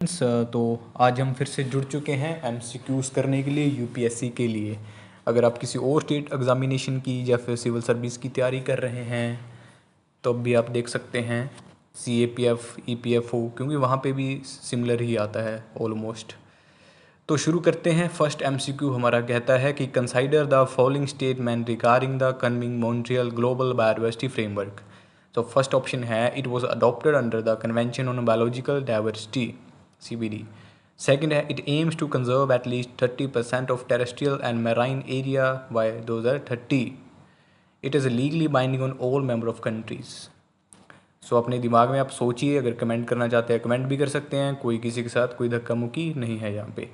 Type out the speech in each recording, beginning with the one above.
तो आज हम फिर से जुड़ चुके हैं एमसीक्यूज़ करने के लिए यूपीएससी के लिए। अगर आप किसी और स्टेट एग्ज़ामिनेशन की या फिर सिविल सर्विस की तैयारी कर रहे हैं तो अब भी आप देख सकते हैं सीएपीएफ ईपीएफओ, क्योंकि वहाँ पे भी सिमिलर ही आता है ऑलमोस्ट। तो शुरू करते हैं। फर्स्ट एमसीक्यू हमारा कहता है कि consider the following statement regarding the Kunming Montreal global biodiversity framework. तो फर्स्ट ऑप्शन है it was adopted under the convention on biological diversity CBD. Second है it aims to conserve at least 30% of terrestrial and marine area by 2030. It is legally binding on all member of countries. सो अपने दिमाग में आप सोचिए, अगर comment करना चाहते हैं कमेंट भी कर सकते हैं, कोई किसी के साथ कोई धक्का मुक्की नहीं है यहाँ पे।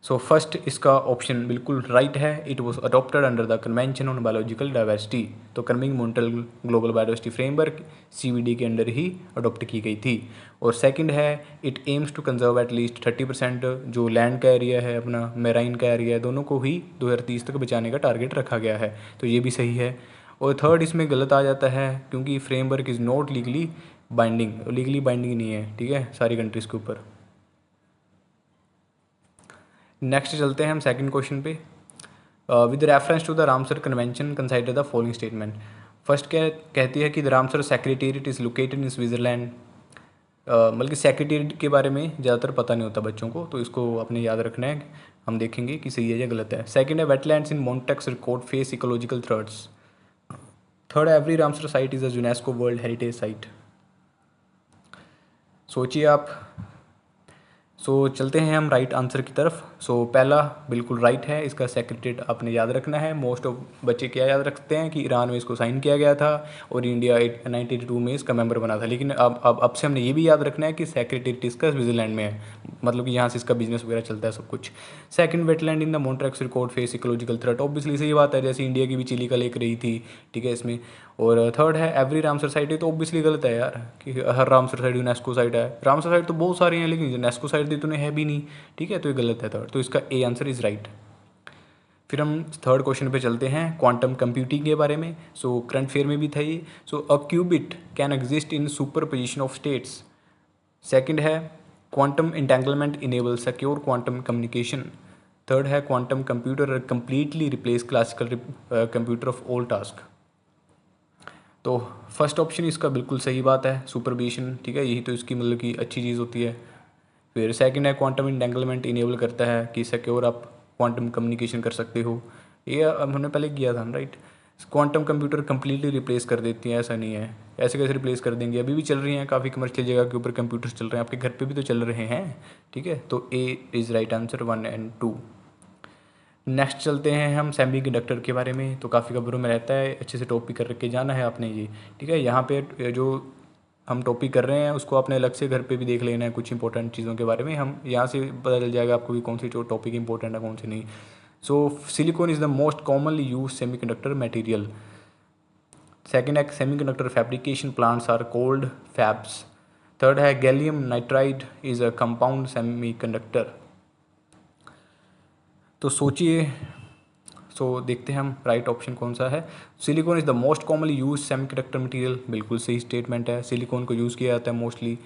सो फर्स्ट इसका ऑप्शन बिल्कुल राइट है। It was adopted under the convention on biological diversity. तो Kunming Montreal global biodiversity framework CBD के अंडर ही अडॉप्ट की गई थी। और सेकंड है it aims to conserve at least 30% जो लैंड का एरिया है, अपना मेराइन का एरिया है, दोनों को ही 2030 तक बचाने का टारगेट रखा गया है। तो ये भी सही है। और थर्ड इसमें गलत आ जाता है क्योंकि framework is not legally binding. Legally binding नहीं है, ठीक है, सारी कंट्रीज़ के ऊपर। नेक्स्ट चलते हैं हम सेकंड क्वेश्चन पे। With reference to the Ramsar convention consider the following statement. First क्या कहती है कि the Ramsar secretariat is located in Switzerland. बल्कि सेक्रेटेरिएट के बारे में ज़्यादातर पता नहीं होता बच्चों को, तो इसको अपने याद रखना है। हम देखेंगे कि सही है या गलत है। सेकंड है wetlands in Montreux record face ecological threats. Third है every Ramsar site is a UNESCO world heritage site. सोचिए आप। चलते हैं हम राइट आंसर की तरफ। पहला बिल्कुल राइट है, इसका सेक्रेटेरिएट आपने याद रखना है। मोस्ट ऑफ बच्चे क्या याद रखते हैं कि ईरान में इसको साइन किया गया था और इंडिया 1982 में इसका मेंबर बना था। लेकिन अब से हमने ये भी याद रखना है कि सेक्रेटेरिएट इसका स्विट्जरलैंड में है, मतलब कि यहाँ से इसका बिजनेस वगैरह चलता है सब कुछ। Second, wetland in the Montreux record face ecological threat. Obviously सही बात है, जैसे इंडिया की भी चिली का लेक रही थी, ठीक है, इसमें। और थर्ड है एवरी रामसर साइट है, तो ऑब्वियसली गलत है यार कि हर रामसर साइट यूनेस्को साइट है। रामसर साइट तो बहुत सारी हैं लेकिन यूनेस्को साइट दी तो है भी नहीं, ठीक है, तो ये गलत है थर्ड। तो इसका ए आंसर इज़ राइट। फिर हम थर्ड क्वेश्चन पे चलते हैं क्वांटम कंप्यूटिंग के बारे में। करंट फेयर में भी था ये। A qubit can exist in superposition of states. Second है quantum entanglement enable secure quantum communication. Third है quantum computer completely replace classical computer of all task. तो फर्स्ट ऑप्शन इसका बिल्कुल सही बात है, सुपरपोजिशन, ठीक है, यही तो इसकी मतलब कि अच्छी चीज़ होती है। फिर सेकंड है क्वांटम इंटेंगलमेंट इनेबल करता है कि सिक्योर आप क्वांटम कम्युनिकेशन कर सकते हो। ये हमने पहले किया था, right. Quantum computer completely replace कर देती हैं, ऐसा नहीं है। ऐसे कैसे रिप्लेस कर देंगे, अभी भी चल रही हैं काफ़ी कमर्शियल जगह के ऊपर कंप्यूटर्स चल रहे हैं, आपके घर पे भी तो चल रहे हैं, ठीक है। तो ए इज़ राइट आंसर 1 और 2। नेक्स्ट चलते हैं हम सेमीकंडक्टर के बारे में। तो काफ़ी खबरों में रहता है, अच्छे से टॉपिक कर के जाना है आपने ये, ठीक है। यहाँ पे जो हम टॉपिक कर रहे हैं उसको आपने अलग से घर पे भी देख लेना है, कुछ इंपॉर्टेंट चीज़ों के बारे में। हम यहाँ से पता चल जाएगा आपको कि कौन सी जो टॉपिक इंपॉर्टेंट है कौन सी नहीं। Silicon is the most commonly use semiconductor material. Second है semiconductor fabrication plants are called fabs. Third है gallium nitride is a compound semiconductor. तो सोचिए। देखते हैं हम राइट ऑप्शन कौन सा है। Silicon is the most commonly use semiconductor material, बिल्कुल सही स्टेटमेंट है। सिलिकॉन को यूज़ किया जाता है मोस्टली।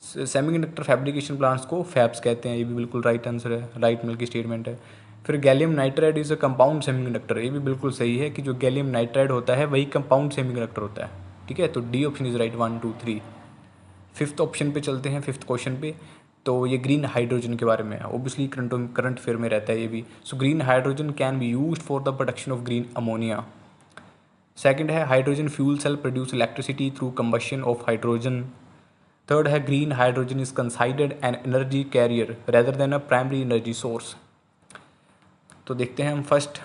सेमीकंडक्टर फैब्रिकेशन प्लांट्स को फैब्स कहते हैं, ये भी बिल्कुल राइट आंसर है, राइट मिल की स्टेटमेंट है। फिर gallium nitride is a compound semiconductor, ये भी बिल्कुल सही है कि जो गैलियम नाइट्राइड होता है वही कंपाउंड सेमीकंडक्टर होता है, ठीक है। तो D option is right 1 2 3। Fifth option पे चलते हैं, फिफ्थ क्वेश्चन पे। तो ये ग्रीन हाइड्रोजन के बारे में है, ओबियसली करंट फेयर में रहता है ये भी। Green hydrogen can be used for the production of green ammonia. Second है hydrogen fuel cell produce electricity through combustion of hydrogen. Third है green hydrogen is considered an energy carrier rather than a primary energy source. तो देखते हैं हम first.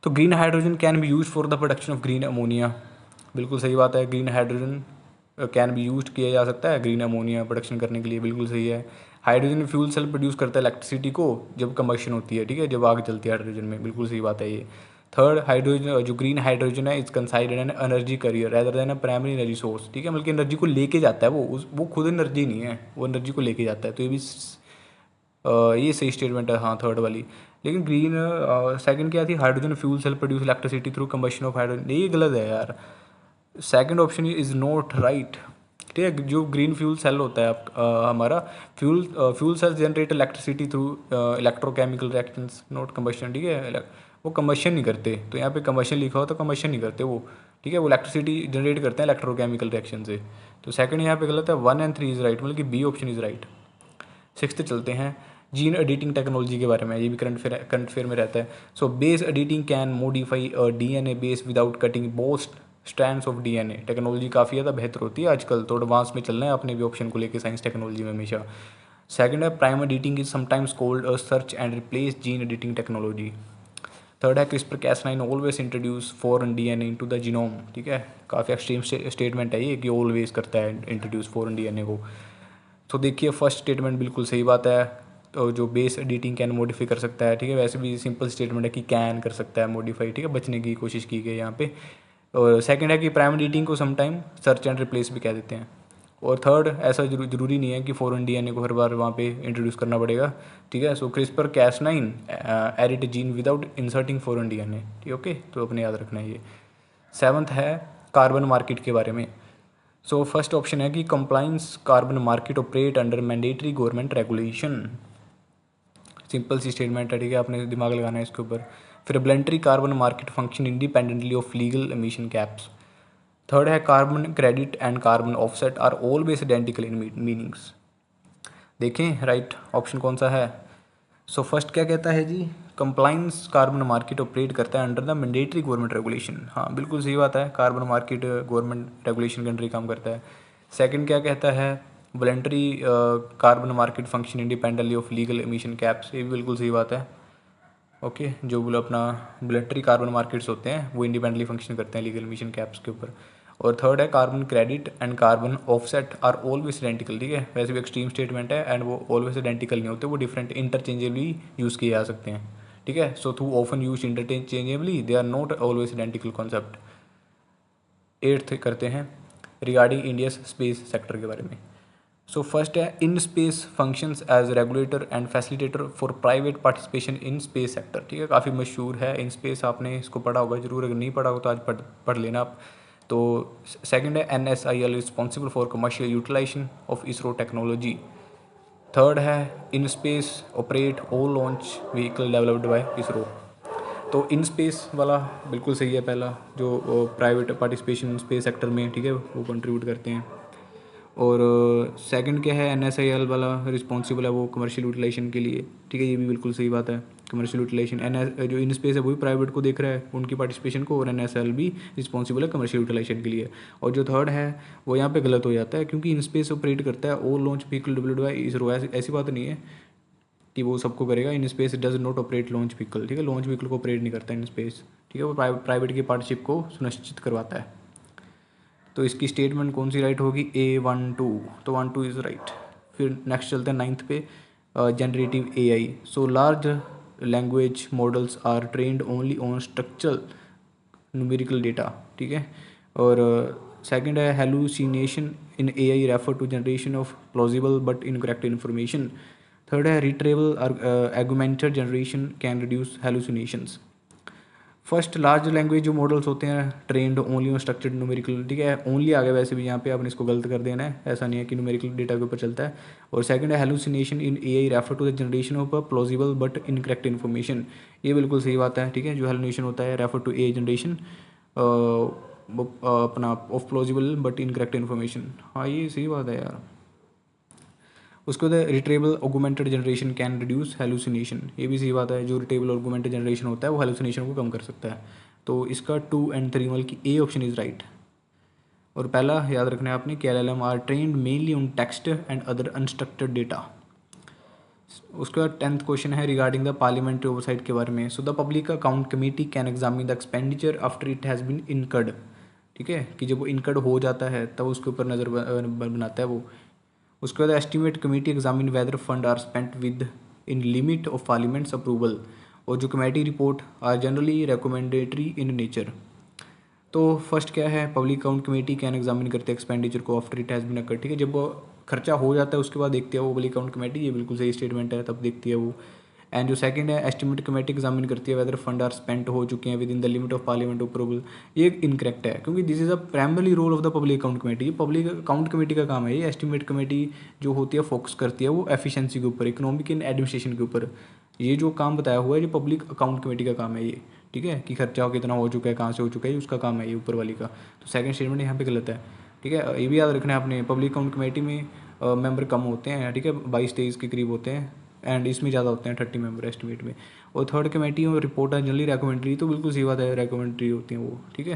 तो green hydrogen can be use for the production of green ammonia, बिल्कुल सही बात है। Green hydrogen can be use किया जा सकता है ग्रीन अमोनिया प्रोडक्शन करने के लिए, बिल्कुल सही है। हाइड्रोजन फ्यूल सेल प्रोड्यूस करता है इलेक्ट्रिसिटी को जब कंबशन होती है, ठीक है, जब आग जलती है हाइड्रोजन में, बिल्कुल सही बात है ये। थर्ड, हाइड्रोजन जो ग्रीन हाइड्रोजन है is considered an energy carrier rather than a primary energy source, ठीक है, मतलब एनर्जी को लेके जाता है वो खुद एनर्जी नहीं है, वो एनर्जी को लेके जाता है। तो ये भी ये सही स्टेटमेंट है, हाँ, थर्ड वाली। लेकिन ग्रीन सेकंड क्या थी, hydrogen fuel cell produce electricity through combustion of hydrogen, ये गलत है यार। Second option is not right. ठीक है। जो ग्रीन फ्यूल सेल होता है हमारा fuel cell generate electricity through electrochemical reactions not combustion, ठीक है। वो कंबशन नहीं करते, तो यहाँ पे कंबशन लिखा हो तो कंबशन नहीं करते वो, ठीक है। वो इलेक्ट्रिसिटी जनरेट करते हैं इलेक्ट्रोकेमिकल रिएक्शन से। तो सेकंड यहाँ पे गलत है, 1 और 3 इज़ राइट, मतलब कि B option is right. 6th चलते हैं, जीन एडिटिंग टेक्नोलॉजी के बारे में, ये भी करंट फेयर में रहता है। So base editing can modify DNA base without cutting both strands of DNA। Technology काफ़ी ज़्यादा बेहतर होती है आजकल, तो एडवांस में चल रहे हैं अपने भी ऑप्शन को लेकर साइंस टेक्नोलॉजी में हमेशा। सेकंड है, prime editing is sometimes called a search and replace gene editing technology. Third है, CRISPR-Cas9 always introduce foreign DNA into the genome, ठीक है। काफ़ी एक्सट्रीम स्टेटमेंट है ये कि ऑलवेज करता है इंट्रोड्यूस फॉरेन DNA को। तो देखिए फर्स्ट स्टेटमेंट बिल्कुल सही बात है, तो जो बेस एडिटिंग कैन मॉडिफाई कर सकता है, ठीक है। वैसे भी सिंपल स्टेटमेंट है कि कैन कर सकता है मॉडिफाई, ठीक है, बचने की कोशिश की गई यहाँ पे। और सेकंड है कि प्राइम एडिटिंग को समटाइम सर्च एंड रिप्लेस भी कह देते हैं। और थर्ड, ऐसा जरूरी नहीं है कि फॉरेन DNA को हर बार वहाँ पे इंट्रोड्यूस करना पड़ेगा, ठीक है। सो CRISPR-Cas9 edit gene without inserting foreign DNA, ठीक, ओके, तो अपने याद रखना है ये। 7th है कार्बन मार्केट के बारे में। सो फर्स्ट ऑप्शन है कि compliance carbon market operate under mandatory government regulation. Simple सी स्टेटमेंट है, ठीक है, आपने दिमाग लगाना है इसके ऊपर। फिर voluntary carbon market function independently of legal emission caps. Third है, carbon credit and carbon offset are always identical in meanings. देखें राइट ऑप्शन कौन सा है। सो फर्स्ट क्या कहता है जी, कंप्लाइंस कार्बन मार्केट ऑपरेट करता है under the mandatory government regulation. हाँ बिल्कुल सही बात है, कार्बन मार्केट गवर्नमेंट रेगुलेशन के अंडर ही काम करता है। सेकंड क्या कहता है, voluntary carbon market function independently of legal emission caps, ये भी बिल्कुल सही बात है, ओके। जो बोलो अपना वॉलंटरी कार्बन मार्केट्स होते हैं वो इंडिपेंडेंटली फंक्शन करते हैं लीगल एमिशन कैप्स के ऊपर। और थर्ड है, carbon credit and carbon offset are always identical, ठीक है। वैसे भी एक्सट्रीम स्टेटमेंट है एंड वो ऑलवेज आइडेंटिकल नहीं होते, वो डिफरेंट इंटरचेंजेबली यूज़ किए जा सकते हैं, ठीक है। So through often use interchangeably they are not always identical concept. 8th करते हैं, रिगार्डिंग इंडिया स्पेस सेक्टर के बारे में। सो फर्स्ट है, in space functions as regulator and facilitator for private participation in space sector, ठीक है, काफ़ी मशहूर है इन स्पेस, आपने इसको पढ़ा होगा जरूर, अगर नहीं पढ़ा हो तो आज पढ़ लेना आप। तो सेकंड है, NSIL responsible for commercial utilisation of ISRO technology. Third है, in space operate all launch vehicle developed by ISRO. तो इन स्पेस वाला बिल्कुल सही है पहला, जो private participation in space sector में, ठीक है, वो कंट्रीब्यूट करते हैं। और सेकंड क्या है, NSIL वाला रिस्पॉन्सिबल है वो कमर्शियल यूटिलाइजेशन के लिए, ठीक है, ये भी बिल्कुल सही बात है। कमर्शियल यूटिलाइजेशन जो इन स्पेस है वो भी प्राइवेट को देख रहा है उनकी पार्टिसिपेशन को, और NSIL भी रिस्पॉन्सिबल है कमर्शियल यूटिलाइजेशन के लिए। और जो थर्ड है वो यहाँ पे गलत हो जाता है, क्योंकि इन स्पेस ऑपरेट करता है all launch vehicle developed by ISRO, ऐसी बात नहीं है कि वो सबको करेगा। In space does not operate launch vehicle, ठीक है, लॉन्च व्हीकल को ऑपरेट नहीं करता इन स्पेस, ठीक है, वो प्राइवेट की पार्टनरशिप को सुनिश्चित करवाता है। तो इसकी स्टेटमेंट कौन सी राइट होगी, A12, तो 1 2 इज़ राइट। फिर नेक्स्ट चलते हैं 9th पे, generative AI। So large language models are trained only on structural numerical data, ठीक है। और सेकंड है, hallucination in AI refer to generation of plausible but incorrect information. Third है, retrieval augmented generation can reduce hallucinations. First, large language जो models होते हैं trained only on structured numerical, ठीक है, ओनली आ गया वैसे भी यहाँ पे, आपने इसको गलत कर देना है, ऐसा नहीं है कि न्यूमेरिकल डेटा के ऊपर चलता है। और सेकंड है, hallucination in AI refer to the generation of a plausible but incorrect information, ये बिल्कुल सही बात है, ठीक है। जो हेलुसिनेशन होता है रेफर टू AI जनरेशन अपना of plausible but incorrect information, हाँ ये सही बात है यार। उसके बाद retrieval augmented generation can reduce hallucination, ये भी सही बात है, जो रिट्रेबल ऑगुमेंटेड जनरेशन होता है वो हेलुसिनेशन को कम कर सकता है। तो इसका 2 और 3 वाल की A ऑप्शन इज़ राइट। और पहला याद रखना है आपने कि LLM are trained mainly on text and other unstructured data. उसके बाद 10th क्वेश्चन है रिगार्डिंग द पार्लियामेंट्री ओवरसाइट के बारे में। So the public account committee can examine the expenditure after it has been incurred, ठीक है, कि जब वो इनकर्ड हो जाता है तब उसके ऊपर नज़र बनाता है वो। उसके बाद estimate committee examine whether fund are spent within limit of parliament's approval. और जो committee report are generally recommendatory in nature. तो फर्स्ट क्या है, public account committee can examine करते हैं एक्सपेंडिचर को after it has been occurred, ठीक है, जब वो खर्चा हो जाता है उसके बाद देखती है वो पब्लिक अकाउंट कमेटी, ये बिल्कुल सही स्टेटमेंट है, तब देखती है वो। एंड जो सेकंड है, एस्टिमेट कमेटी एग्जामिन करती है वेदर फंड आर स्पेंट हो चुके हैं within the limit of parliament approval. ये इनकरेक्ट है, क्योंकि this is a primary role of the public account committee. ये पब्लिक अकाउंट कमेटी का काम है। ये एस्टिमेट कमेटी जो होती है फोकस करती है वो एफिशिएंसी के ऊपर, इकोनॉमिक एंड एडमिनिस्ट्रेशन के ऊपर। ये जो काम बताया हुआ है ये पब्लिक अकाउंट कमेटी का काम है ये, ठीक है, कि खर्चा कितना हो चुका है, कहाँ से हो चुका है, ये उसका काम है, ये ऊपर वाली का। तो सेकंड स्टेटमेंट यहाँ पे गलत है, ठीक है। ये भी याद रखना है आपने, पब्लिक अकाउंट कमेटी में मेंबर कम होते हैं, ठीक है, 22-23 के करीब होते हैं, एंड इसमें ज़्यादा होते हैं 30 मेंबर एस्टिमेट में। और थर्ड कमेटी और रिपोर्ट है जनरली रिकमेंडरी, तो बिल्कुल सही बात है, रिकमेंडरी होती हैं वो, ठीक है।